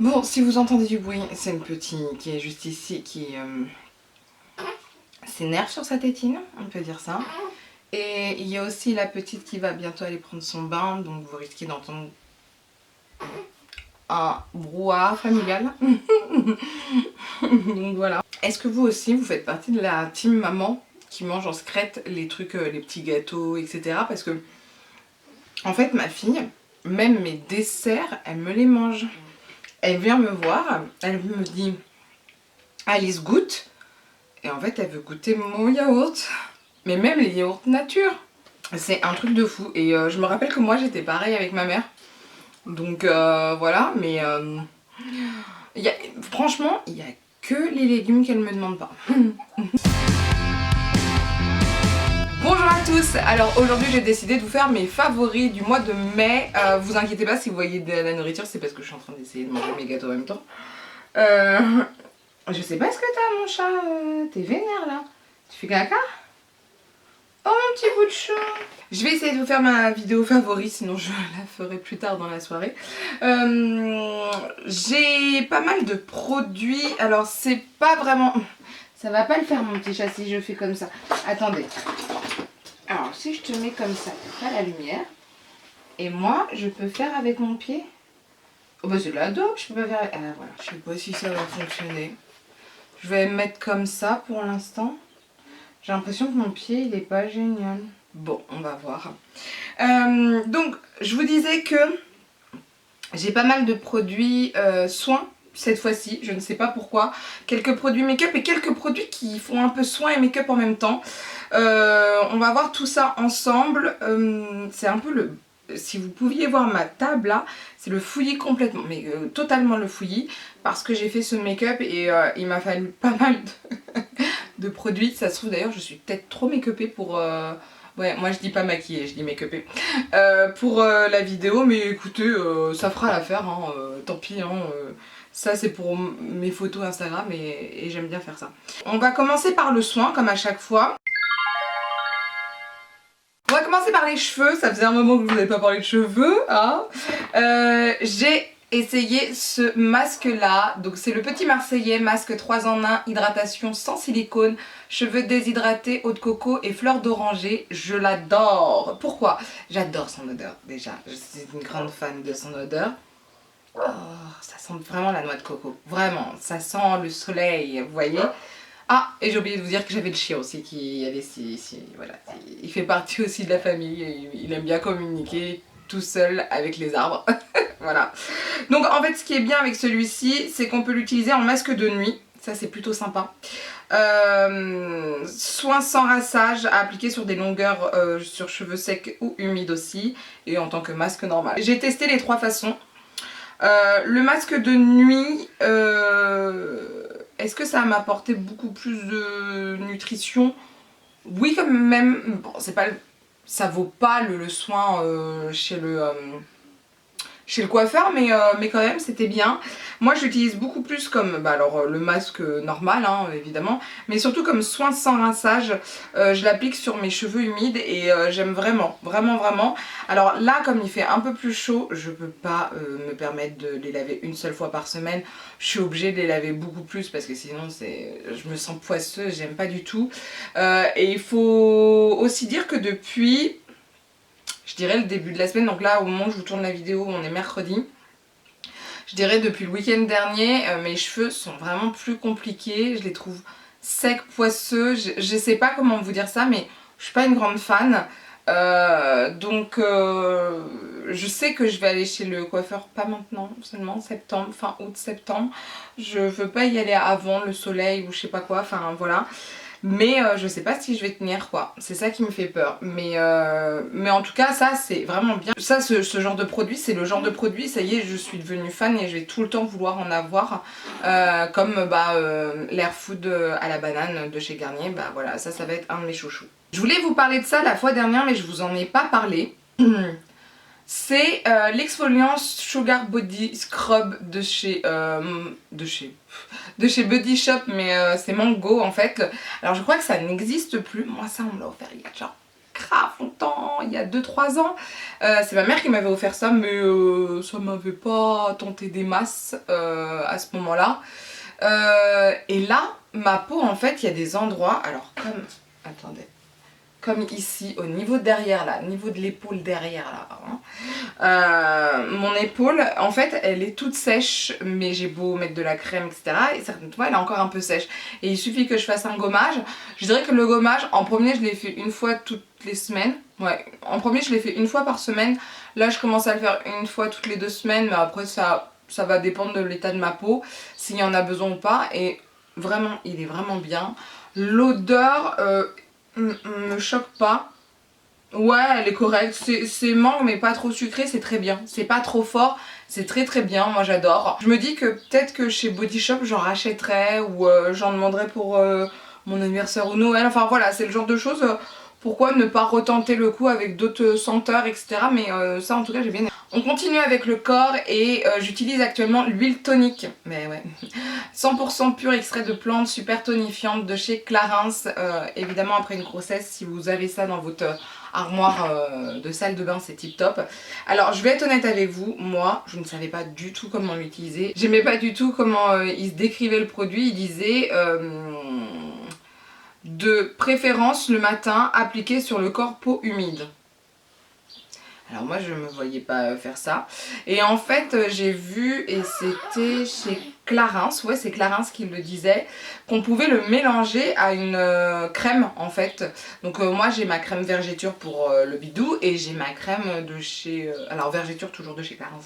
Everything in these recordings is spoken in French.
Bon, si vous entendez du bruit, c'est une petite qui est juste ici, qui s'énerve sur sa tétine, on peut dire ça. Et il y a aussi la petite qui va bientôt aller prendre son bain, donc vous risquez d'entendre un brouhaha familial. Donc voilà. Est-ce que vous aussi, vous faites partie de la team maman qui mange en secrète les trucs, les petits gâteaux, etc. Parce que, en fait, ma fille, même mes desserts, elle me les mange. Elle vient me voir, elle me dit Alice goûte. Et en fait, elle veut goûter mon yaourt. Mais même les yaourts nature. C'est un truc de fou. Et je me rappelle que moi, j'étais pareil avec ma mère. Donc voilà, mais franchement, il n'y a que les légumes qu'elle me demande pas. Bonjour à tous. Alors aujourd'hui j'ai décidé de vous faire mes favoris du mois de mai. Vous inquiétez pas si vous voyez de la nourriture, c'est parce que je suis en train d'essayer de manger mes gâteaux en même temps. Je sais pas ce que t'as mon chat, t'es vénère là. Tu fais caca? Oh mon petit bout de chou. Je vais essayer de vous faire ma vidéo favori, sinon je la ferai plus tard dans la soirée. J'ai pas mal de produits, alors c'est pas vraiment... Ça va pas le faire mon petit chat si je fais comme ça. Attendez. Alors si je te mets comme ça, t'as pas la lumière. Et moi, je peux faire avec mon pied. Oh bah c'est de la dope, je peux pas faire... Ah voilà, je sais pas si ça va fonctionner. Je vais me mettre comme ça pour l'instant. J'ai l'impression que mon pied, il est pas génial. Bon, on va voir. Donc, je vous disais que j'ai pas mal de produits soins cette fois-ci, je ne sais pas pourquoi. Quelques produits make-up et quelques produits qui font un peu soin et make-up en même temps. On va voir tout ça ensemble. C'est un peu le... Si vous pouviez voir ma table là, c'est le fouillis complètement, mais totalement le fouillis, parce que j'ai fait ce make-up et il m'a fallu pas mal de produits. Ça se trouve d'ailleurs, je suis peut-être trop make-upée pour... Ouais, moi je dis pas maquillée, je dis make-upée. Pour la vidéo, mais écoutez, ça fera l'affaire, hein, tant pis. Hein, ça c'est pour mes photos Instagram et j'aime bien faire ça. On va commencer par le soin, comme à chaque fois. On va commencer par les cheveux, ça faisait un moment que je vous avais pas parlé de cheveux, hein. J'ai essayé ce masque là, donc c'est le Petit Marseillais, masque 3 en 1, hydratation sans silicone, cheveux déshydratés, eau de coco et fleurs d'oranger. Je l'adore. Pourquoi? J'adore son odeur déjà, je suis une grande fan de son odeur. Oh, ça sent vraiment la noix de coco, vraiment, ça sent le soleil, vous voyez. Ah, et j'ai oublié de vous dire que j'avais le chien aussi qui allait ici, voilà. Il fait partie aussi de la famille, il aime bien communiquer tout seul avec les arbres, voilà. Donc en fait ce qui est bien avec celui-ci, c'est qu'on peut l'utiliser en masque de nuit, ça c'est plutôt sympa. Soin sans rassage à appliquer sur des longueurs sur cheveux secs ou humides aussi, et en tant que masque normal. J'ai testé les 3 façons. Le masque de nuit, est-ce que ça m'a apporté beaucoup plus de nutrition? Oui quand même, bon c'est pas, ça vaut pas le soin chez le coiffeur, mais quand même c'était bien. Moi j'utilise beaucoup plus comme alors, le masque normal hein, évidemment, mais surtout comme soin sans rinçage. Je l'applique sur mes cheveux humides et j'aime vraiment, vraiment, vraiment. Alors là comme il fait un peu plus chaud, je peux pas me permettre de les laver une seule fois par semaine. Je suis obligée de les laver beaucoup plus parce que sinon je me sens poisseuse, j'aime pas du tout. Et il faut aussi dire que depuis... Je dirais le début de la semaine, donc là au moment où je vous tourne la vidéo, on est mercredi. Je dirais depuis le week-end dernier, mes cheveux sont vraiment plus compliqués, je les trouve secs, poisseux, je sais pas comment vous dire ça, mais je suis pas une grande fan. Donc je sais que je vais aller chez le coiffeur, pas maintenant, seulement septembre, fin août, septembre. Je veux pas y aller avant le soleil ou je sais pas quoi, enfin voilà. Mais je sais pas si je vais tenir quoi, c'est ça qui me fait peur. Mais en tout cas ça c'est vraiment bien. Ça ce genre de produit, c'est le genre de produit, ça y est je suis devenue fan et je vais tout le temps vouloir en avoir. Comme l'Air Food à la banane de chez Garnier, bah voilà ça va être un de mes chouchous. Je voulais vous parler de ça la fois dernière mais je vous en ai pas parlé. C'est l'exfoliant Sugar Body Scrub de chez Body Shop, mais c'est Mango en fait. Alors je crois que ça n'existe plus. Moi ça on me l'a offert il y a genre grave longtemps, il y a 2-3 ans. C'est ma mère qui m'avait offert ça, mais ça m'avait pas tenté des masses à ce moment-là. Et là, ma peau, en fait, il y a des endroits, alors comme, attendez, comme ici, au niveau derrière là, au niveau de l'épaule derrière là, hein. Mon épaule, en fait, elle est toute sèche, mais j'ai beau mettre de la crème, etc. Et certaines fois, elle est encore un peu sèche. Et il suffit que je fasse un gommage. Je dirais que le gommage, en premier, je l'ai fait une fois toutes les semaines. Ouais, en premier, je l'ai fait une fois par semaine. Là, je commence à le faire une fois toutes les 2 semaines, mais après, ça va dépendre de l'état de ma peau, s'il y en a besoin ou pas. Et vraiment, il est vraiment bien. L'odeur me choque pas. Ouais, elle est correcte. C'est mangue, mais pas trop sucré, c'est très bien. C'est pas trop fort, c'est très très bien. Moi, j'adore. Je me dis que peut-être que chez Body Shop, j'en rachèterais ou j'en demanderais pour mon anniversaire ou Noël. Enfin voilà, c'est le genre de choses. Pourquoi ne pas retenter le coup avec d'autres senteurs, etc. Mais ça, en tout cas, j'ai bien aimé. On continue avec le corps et j'utilise actuellement l'huile tonique. Mais ouais. 100% pur extrait de plantes, super tonifiante de chez Clarins. Évidemment, après une grossesse, si vous avez ça dans votre armoire de salle de bain, c'est tip top. Alors, je vais être honnête avec vous, moi, je ne savais pas du tout comment l'utiliser. J'aimais pas du tout comment il se décrivait le produit. Il disait de préférence le matin, appliqué sur le corps peau humide. Alors moi je me voyais pas faire ça. Et en fait j'ai vu, et c'était chez Clarins, ouais c'est Clarins qui le disait, qu'on pouvait le mélanger à une crème en fait. Donc moi j'ai ma crème Vergéture pour le bidou et j'ai ma crème de chez... alors Vergéture toujours de chez Clarins.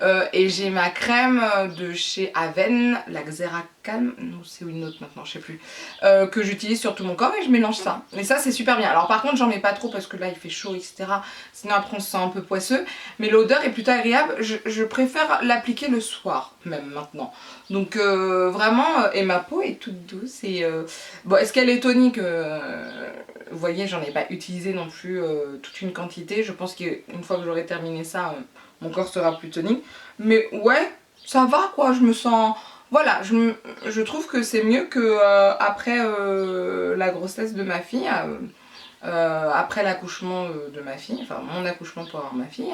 Hein. Et j'ai ma crème de chez Aven, la Xeracalm, non c'est une autre maintenant, je sais plus, que j'utilise sur tout mon corps et je mélange ça. Mais ça c'est super bien. Alors par contre j'en mets pas trop parce que là il fait chaud etc. Sinon après on se sent un peu poisseux. Mais l'odeur est plutôt agréable. Je préfère l'appliquer le soir même maintenant. Donc vraiment, et ma peau est toute douce. Et bon, est-ce qu'elle est tonique vous voyez, j'en ai pas utilisé non plus toute une quantité. Je pense qu'une fois que j'aurai terminé ça, mon corps sera plus tonique. Mais ouais, ça va quoi, je me sens... Voilà, je trouve que c'est mieux que après la grossesse de ma fille, après l'accouchement de ma fille, enfin mon accouchement pour avoir ma fille.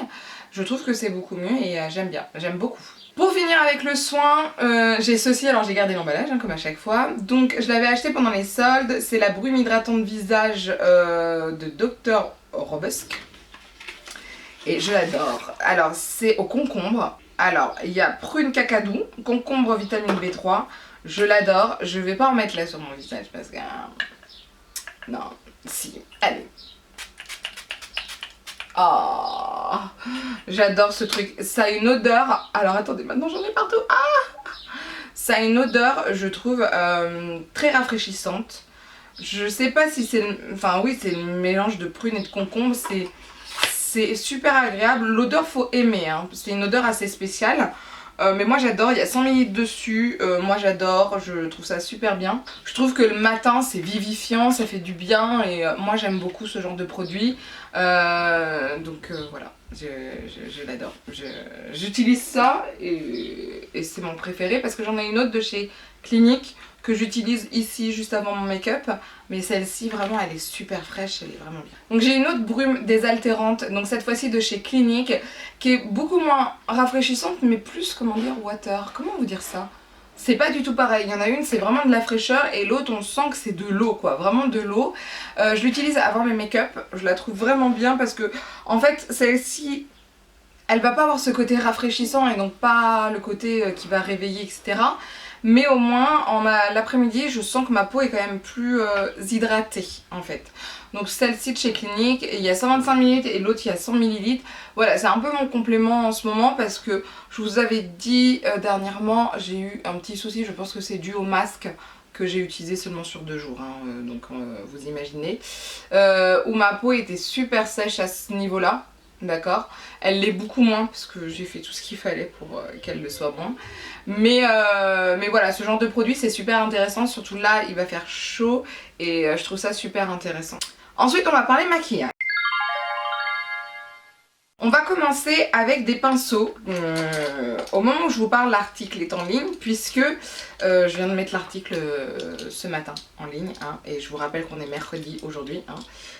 Je trouve que c'est beaucoup mieux et j'aime bien, j'aime beaucoup. Pour finir avec le soin, j'ai ceci, alors j'ai gardé l'emballage hein, comme à chaque fois. Donc je l'avais acheté pendant les soldes, c'est la brume hydratante visage de Dr. Robusque. Et je l'adore. Alors c'est au concombre. Alors il y a prune cacadou, concombre vitamine B3. Je l'adore. Je vais pas en mettre là sur mon visage parce que... non, si, allez. Oh, j'adore ce truc. Ça a une odeur. Alors attendez, maintenant j'en ai partout. Ah, ça a une odeur, je trouve, très rafraîchissante. Je sais pas si c'est... Enfin oui, c'est le mélange de prune et de concombre. C'est super agréable. L'odeur, faut aimer. Hein. C'est une odeur assez spéciale. Mais moi j'adore, il y a 100 ml dessus, moi j'adore, je trouve ça super bien. Je trouve que le matin c'est vivifiant, ça fait du bien et moi j'aime beaucoup ce genre de produit. Donc voilà, je l'adore. J'utilise ça et c'est mon préféré parce que j'en ai une autre de chez Clinique que j'utilise ici juste avant mon make-up, mais celle-ci vraiment elle est super fraîche, elle est vraiment bien. Donc j'ai une autre brume désaltérante, donc cette fois-ci de chez Clinique, qui est beaucoup moins rafraîchissante mais plus, comment dire, water, comment vous dire ça? C'est pas du tout pareil, il y en a une c'est vraiment de la fraîcheur et l'autre on sent que c'est de l'eau quoi, vraiment de l'eau. Je l'utilise avant mes make-up, je la trouve vraiment bien parce que en fait celle-ci elle va pas avoir ce côté rafraîchissant et donc pas le côté qui va réveiller etc. Mais au moins en l'après-midi je sens que ma peau est quand même plus hydratée en fait. Donc celle-ci de chez Clinique, il y a 125 ml et l'autre il y a 100 ml. Voilà, c'est un peu mon complément en ce moment parce que je vous avais dit dernièrement, j'ai eu un petit souci, je pense que c'est dû au masque que j'ai utilisé seulement sur 2 jours, hein, donc vous imaginez, où ma peau était super sèche à ce niveau-là. D'accord, elle l'est beaucoup moins parce que j'ai fait tout ce qu'il fallait pour qu'elle le soit moins. Mais voilà, ce genre de produit c'est super intéressant, surtout là il va faire chaud et je trouve ça super intéressant. Ensuite on va parler maquillage. On va commencer avec des pinceaux. Au moment où je vous parle, l'article est en ligne puisque je viens de mettre l'article ce matin en ligne. Hein, et je vous rappelle qu'on est mercredi aujourd'hui. Hein.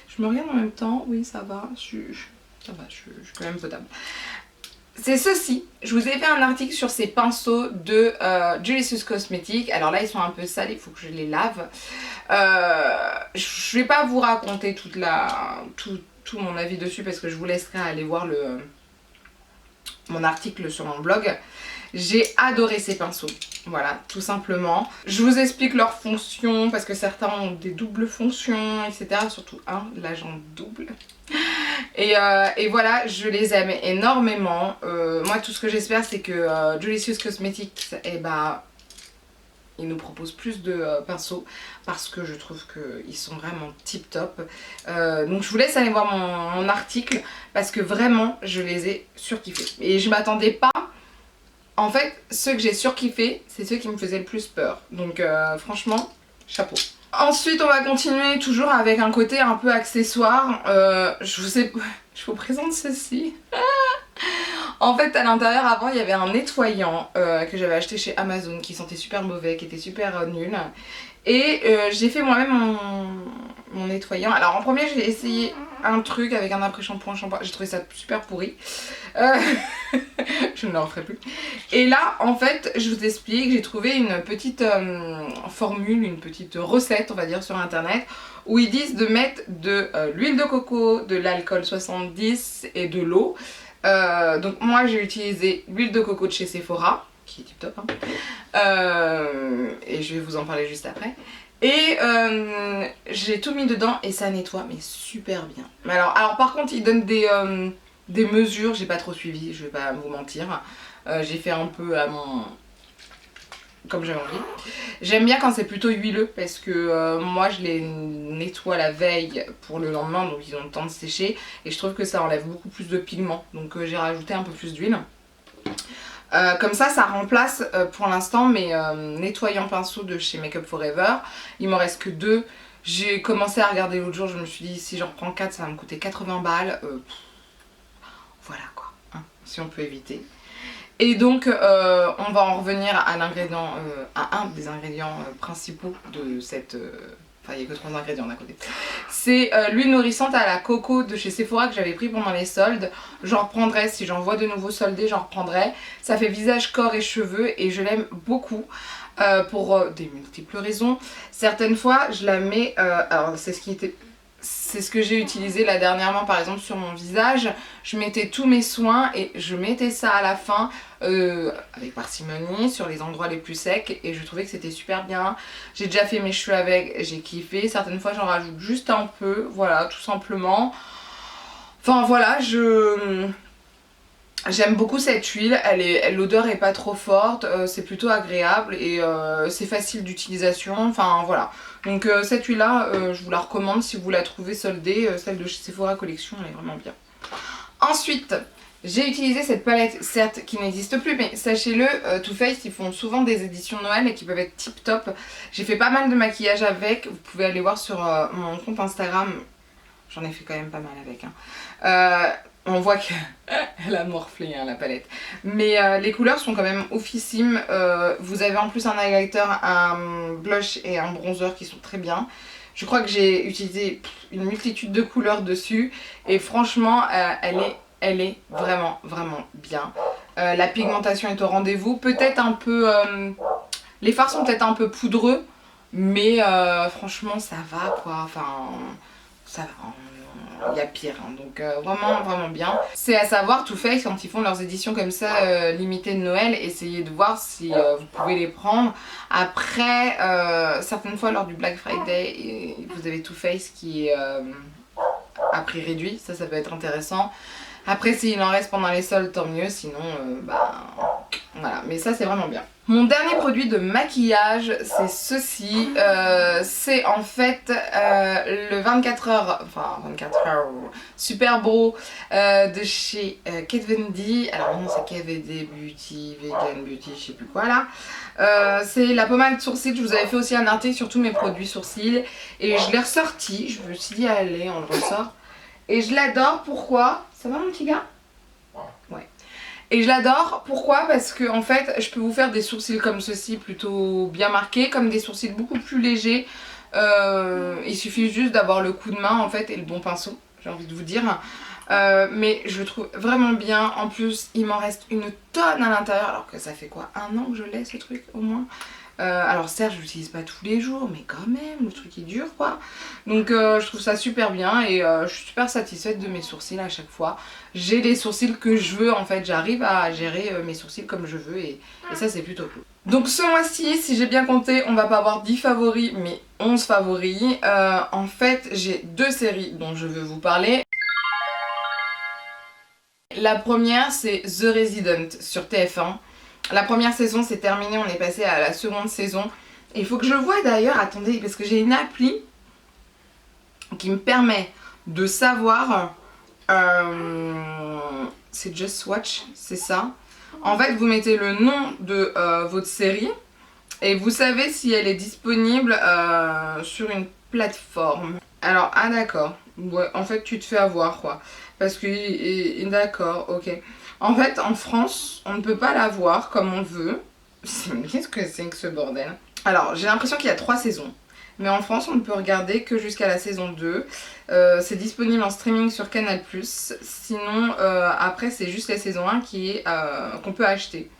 Je me regarde en même temps. Oui, ça va. Ça va, je suis quand même potable. C'est ceci. Je vous ai fait un article sur ces pinceaux de Julius Cosmetics. Alors là, ils sont un peu sales. Il faut que je les lave. Je vais pas vous raconter tout mon avis dessus parce que je vous laisserai aller voir mon article sur mon blog. J'ai adoré ces pinceaux, voilà, tout simplement. Je vous explique leurs fonctions parce que certains ont des doubles fonctions, etc. Surtout un, là j'en double. Et voilà, je les aime énormément. Moi, tout ce que j'espère, c'est que Julius Cosmetics, ils nous proposent plus de pinceaux parce que je trouve qu'ils sont vraiment tip top. Donc je vous laisse aller voir mon article parce que vraiment je les ai surkiffés. Et je m'attendais pas. En fait, ceux que j'ai surkiffés, c'est ceux qui me faisaient le plus peur. Donc franchement, chapeau. Ensuite, on va continuer toujours avec un côté un peu accessoire. Je vous présente ceci. En fait, à l'intérieur, avant, il y avait un nettoyant que j'avais acheté chez Amazon qui sentait super mauvais, qui était super nul. Et j'ai fait moi-même mon nettoyant. Alors, en premier, j'ai essayé un truc avec un après-shampoing. J'ai trouvé ça super pourri. Je ne le referai plus. Et là, en fait, je vous explique, j'ai trouvé une petite formule, une petite recette, on va dire, sur internet, où ils disent de mettre de l'huile de coco, de l'alcool 70 et de l'eau. Donc moi j'ai utilisé l'huile de coco de chez Sephora, qui est tip top, hein. Et je vais vous en parler juste après. Et j'ai tout mis dedans et ça nettoie mais super bien. Alors par contre ils donnent des mesures, j'ai pas trop suivi, je vais pas vous mentir. J'ai fait un peu à mon... comme j'avais envie. J'aime bien quand c'est plutôt huileux parce que moi je les nettoie la veille pour le lendemain, donc ils ont le temps de sécher et je trouve que ça enlève beaucoup plus de pigments, donc j'ai rajouté un peu plus d'huile. Comme ça remplace pour l'instant mes nettoyants pinceaux de chez Make Up Forever. Il m'en reste que 2. J'ai commencé à regarder l'autre jour, je me suis dit si j'en reprends 4 ça va me coûter 80 balles. Voilà quoi, hein, si on peut éviter. Et donc on va en revenir à l'ingrédient, à un des ingrédients principaux de cette... Enfin il n'y a que 3 ingrédients d'un côté. C'est l'huile nourrissante à la coco de chez Sephora que j'avais pris pendant les soldes. J'en reprendrai, si j'en vois de nouveaux soldés j'en reprendrai. Ça fait visage, corps et cheveux et je l'aime beaucoup. Pour des multiples raisons. Certaines fois je la mets, alors c'est ce que j'ai utilisé là dernièrement par exemple sur mon visage. Je mettais tous mes soins et je mettais ça à la fin avec parcimonie sur les endroits les plus secs et je trouvais que c'était super bien. J'ai déjà fait mes cheveux avec, j'ai kiffé. Certaines fois j'en rajoute juste un peu, voilà, tout simplement. Enfin voilà, j'aime beaucoup cette huile, l'odeur est pas trop forte, c'est plutôt agréable et c'est facile d'utilisation, enfin voilà. Donc cette huile là, je vous la recommande si vous la trouvez soldée, celle de chez Sephora Collection, elle est vraiment bien. Ensuite, j'ai utilisé cette palette, certes qui n'existe plus, mais sachez-le, Too Faced ils font souvent des éditions Noël et qui peuvent être tip top. J'ai fait pas mal de maquillage avec, vous pouvez aller voir sur mon compte Instagram, j'en ai fait quand même pas mal avec. Hein. On voit qu'elle a morflé hein, la palette. Mais les couleurs sont quand même oufissimes. Vous avez en plus un highlighter, un blush et un bronzer qui sont très bien. Je crois que j'ai utilisé une multitude de couleurs dessus. Et franchement, elle est vraiment, vraiment bien. La pigmentation est au rendez-vous. Peut-être un peu... les fards sont peut-être un peu poudreux. Mais franchement, ça va quoi. Enfin, ça va. Il y a pire, hein. Donc vraiment vraiment bien. C'est à savoir Too Faced quand ils font leurs éditions comme ça limitées de Noël, essayez de voir si vous pouvez les prendre. Après certaines fois lors du Black Friday vous avez Too Faced qui est à prix réduit, ça peut être intéressant. Après s'il en reste pendant les soldes tant mieux, sinon voilà, mais ça c'est vraiment bien. Mon dernier produit de maquillage c'est ceci, c'est en fait le 24 heures, enfin 24 heures Super Bro de chez Kate Von D. Alors non c'est KVD Beauty, Vegan Beauty, je sais plus quoi là. C'est la pommade sourcil, je vous avais fait aussi un article sur tous mes produits sourcils et je l'ai ressorti, je me suis dit allez on le ressort. Et je l'adore, pourquoi? Ça va mon petit gars? Et je l'adore, pourquoi? Parce que en fait je peux vous faire des sourcils comme ceci plutôt bien marqués, comme des sourcils beaucoup plus légers. Il suffit juste d'avoir le coup de main en fait et le bon pinceau, j'ai envie de vous dire. Mais je le trouve vraiment bien. En plus il m'en reste une tonne à l'intérieur, alors que ça fait quoi, 1 an que je l'ai ce truc au moins. Alors certes je l'utilise pas tous les jours, mais quand même le truc est dur quoi. Donc je trouve ça super bien et je suis super satisfaite de mes sourcils à chaque fois. J'ai les sourcils que je veux en fait, j'arrive à gérer mes sourcils comme je veux et ça c'est plutôt cool. Donc ce mois-ci, si j'ai bien compté, on va pas avoir 10 favoris mais 11 favoris. En fait j'ai 2 séries dont je veux vous parler. La première c'est The Resident sur TF1. La première saison c'est terminé, on est passé à la seconde saison. Et il faut que je vois d'ailleurs, attendez, parce que j'ai une appli qui me permet de savoir... c'est Just Watch, c'est ça. En fait vous mettez le nom de votre série et vous savez si elle est disponible sur une plateforme. Alors, ah d'accord, ouais, en fait tu te fais avoir quoi. Parce que, d'accord, ok. En fait, en France, on ne peut pas la voir comme on veut. Qu'est-ce que c'est que ce bordel? Alors, j'ai l'impression qu'il y a 3 saisons. Mais en France, on ne peut regarder que jusqu'à la saison 2. C'est disponible en streaming sur Canal+. Sinon, après, c'est juste la saison 1 qu'on peut acheter.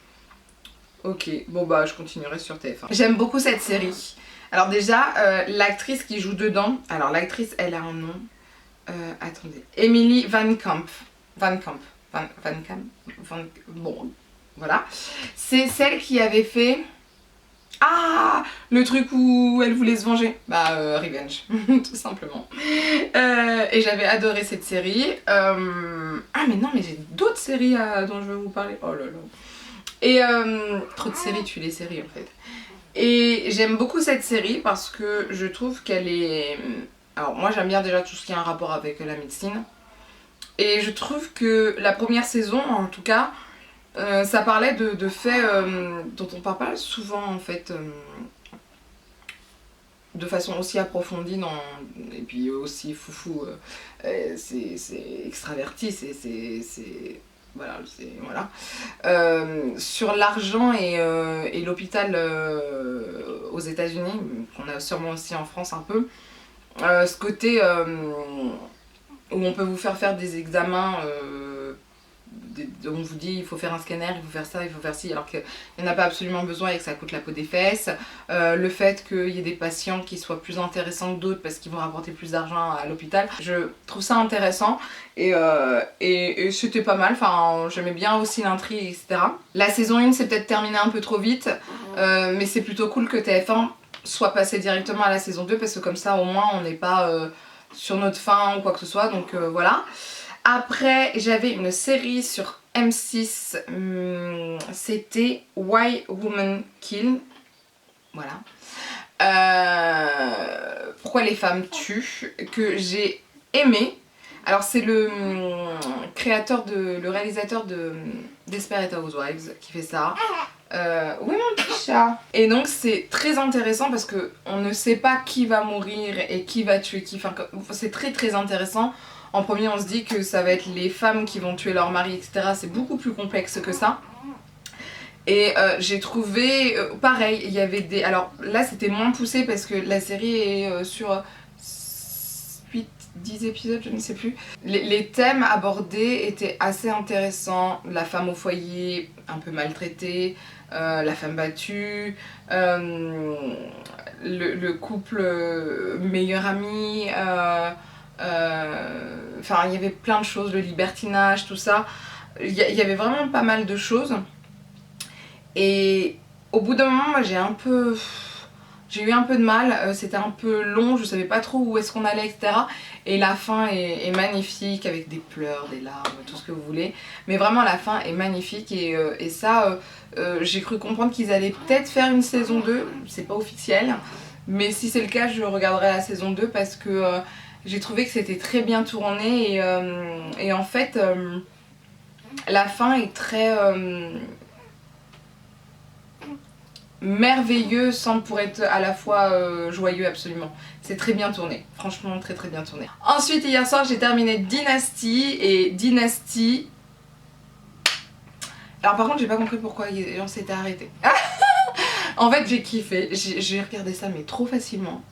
Ok, bon bah, je continuerai sur TF1. J'aime beaucoup cette série. Alors déjà, l'actrice qui joue dedans... Alors, l'actrice, elle a un nom... attendez. Emily Van Camp. Bon, voilà. C'est celle qui avait fait... Ah, le truc où elle voulait se venger. Bah, Revenge, tout simplement. Et j'avais adoré cette série. Ah, mais non, mais j'ai d'autres séries dont je veux vous parler. Oh là là. Et trop de séries tuent les séries, en fait. Et j'aime beaucoup cette série parce que je trouve qu'elle est... Alors, moi, j'aime bien déjà tout ce qui a un rapport avec la médecine. Et je trouve que la première saison, en tout cas... ça parlait de faits dont on parle pas souvent en fait, de façon aussi approfondie et puis aussi foufou, c'est extraverti, voilà. Sur l'argent et l'hôpital aux États-Unis, qu'on a sûrement aussi en France un peu, ce côté où on peut vous faire des examens. On vous dit il faut faire un scanner, il faut faire ça, il faut faire ci, alors qu'il n'y en a pas absolument besoin et que ça coûte la peau des fesses. Le fait qu'il y ait des patients qui soient plus intéressants que d'autres parce qu'ils vont rapporter plus d'argent à l'hôpital. Je trouve ça intéressant et c'était pas mal, enfin j'aimais bien aussi l'intrigue, etc. La saison 1 c'est peut-être terminé un peu trop vite, mais c'est plutôt cool que TF1 soit passé directement à la saison 2 parce que comme ça au moins on n'est pas sur notre fin ou quoi que ce soit, donc voilà. Après, j'avais une série sur M6, c'était Why Women Kill. Voilà. Pourquoi les femmes tuent, que j'ai aimé. Alors c'est le réalisateur de Desperate Housewives qui fait ça. Oui mon petit chat. Et donc c'est très intéressant parce que on ne sait pas qui va mourir et qui va tuer qui. Enfin, c'est très très intéressant. En premier on se dit que ça va être les femmes qui vont tuer leur mari, etc. C'est beaucoup plus complexe que ça. Et j'ai trouvé, pareil, il y avait des... Alors là c'était moins poussé parce que la série est sur 8-10 épisodes, je ne sais plus. Les thèmes abordés étaient assez intéressants. La femme au foyer, un peu maltraitée, la femme battue, le couple meilleur ami... Enfin, il y avait plein de choses, le libertinage, tout ça. Il y avait vraiment pas mal de choses. Et au bout d'un moment, moi j'ai eu un peu de mal. C'était un peu long, je savais pas trop où est-ce qu'on allait, etc. Et la fin est magnifique, avec des pleurs, des larmes, tout ce que vous voulez. Mais vraiment, la fin est magnifique. Et ça, j'ai cru comprendre qu'ils allaient peut-être faire une saison 2. C'est pas officiel. Mais si c'est le cas, je regarderai la saison 2 parce que... j'ai trouvé que c'était très bien tourné et en fait la fin est très merveilleux sans pour être à la fois joyeux absolument. C'est très bien tourné, franchement très très bien tourné. Ensuite hier soir j'ai terminé Dynasty et Dynasty, Alors par contre j'ai pas compris pourquoi on s'était arrêté. En fait j'ai kiffé, j'ai regardé ça mais trop facilement,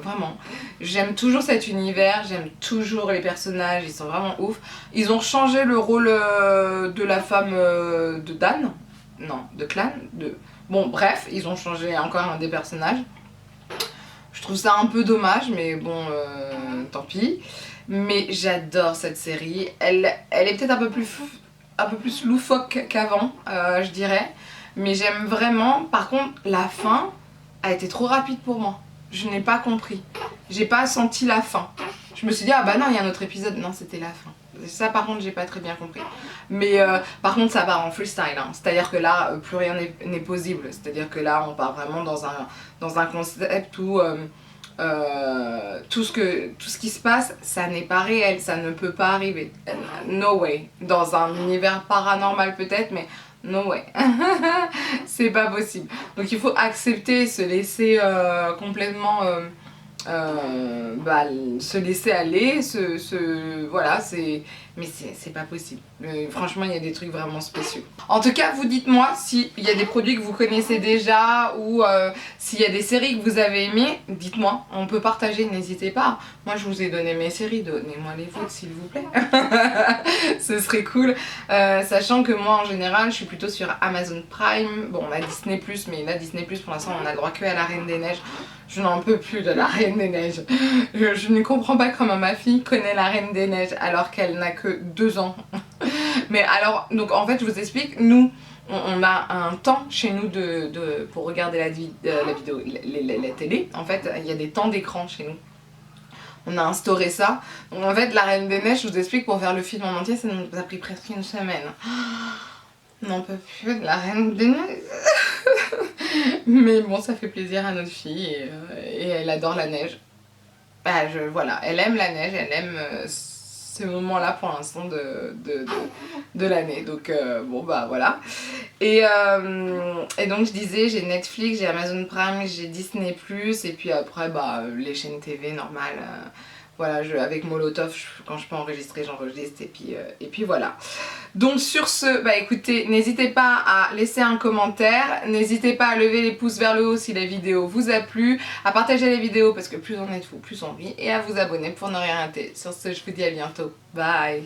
vraiment. J'aime toujours cet univers, j'aime toujours les personnages, ils sont vraiment ouf. Ils ont changé le rôle de la femme de Dan, non, de Clan, de... Bon bref, ils ont changé encore un des personnages. Je trouve ça un peu dommage mais bon, tant pis. Mais j'adore cette série, elle est peut-être un peu plus loufoque qu'avant, je dirais. Mais j'aime vraiment. Par contre, la fin a été trop rapide pour moi. Je n'ai pas compris. J'ai pas senti la fin. Je me suis dit, ah bah non, il y a un autre épisode. Non, c'était la fin. Ça, par contre, j'ai pas très bien compris. Mais par contre, ça part en freestyle. Hein. C'est-à-dire que là, plus rien n'est possible. C'est-à-dire que là, on part vraiment dans un concept où tout ce qui se passe, ça n'est pas réel. Ça ne peut pas arriver. No way. Dans un univers paranormal peut-être, mais... no way. C'est pas possible. Donc il faut accepter, se laisser complètement se laisser aller, voilà, mais c'est pas possible. Franchement, il y a des trucs vraiment spéciaux. En tout cas, vous dites-moi s'il y a des produits que vous connaissez déjà ou s'il y a des séries que vous avez aimées, dites-moi, on peut partager, n'hésitez pas. Moi, je vous ai donné mes séries, donnez-moi les vôtres s'il vous plaît. Ce serait cool. Sachant que moi, en général, je suis plutôt sur Amazon Prime. Bon, on a Disney+, mais là, Disney+, pour l'instant, on a le droit que à la Reine des Neiges. Je n'en peux plus de la Reine des Neiges. Je ne comprends pas comment ma fille connaît la Reine des Neiges alors qu'elle n'a que 2 ans. Mais alors, donc en fait, je vous explique, nous, on a un temps chez nous pour regarder la vidéo, la télé. En fait, il y a des temps d'écran chez nous. On a instauré ça. Donc en fait, la Reine des Neiges, je vous explique, pour faire le film en entier, ça nous a pris presque une semaine. On n'en peut plus de la Reine des Neiges. Mais bon, ça fait plaisir à notre fille et elle adore la neige. Bah, voilà, elle aime la neige, elle aime ce moment-là pour l'instant de l'année. Donc bon bah voilà. Et donc je disais, j'ai Netflix, j'ai Amazon Prime, j'ai Disney+, et puis après bah les chaînes TV normales. Voilà, avec Molotov, quand je peux enregistrer, j'enregistre, et puis voilà. Donc sur ce, bah écoutez, n'hésitez pas à laisser un commentaire, n'hésitez pas à lever les pouces vers le haut si la vidéo vous a plu, à partager les vidéos parce que plus on est de vous, plus on rit, et à vous abonner pour ne rien rater. Sur ce, je vous dis à bientôt. Bye.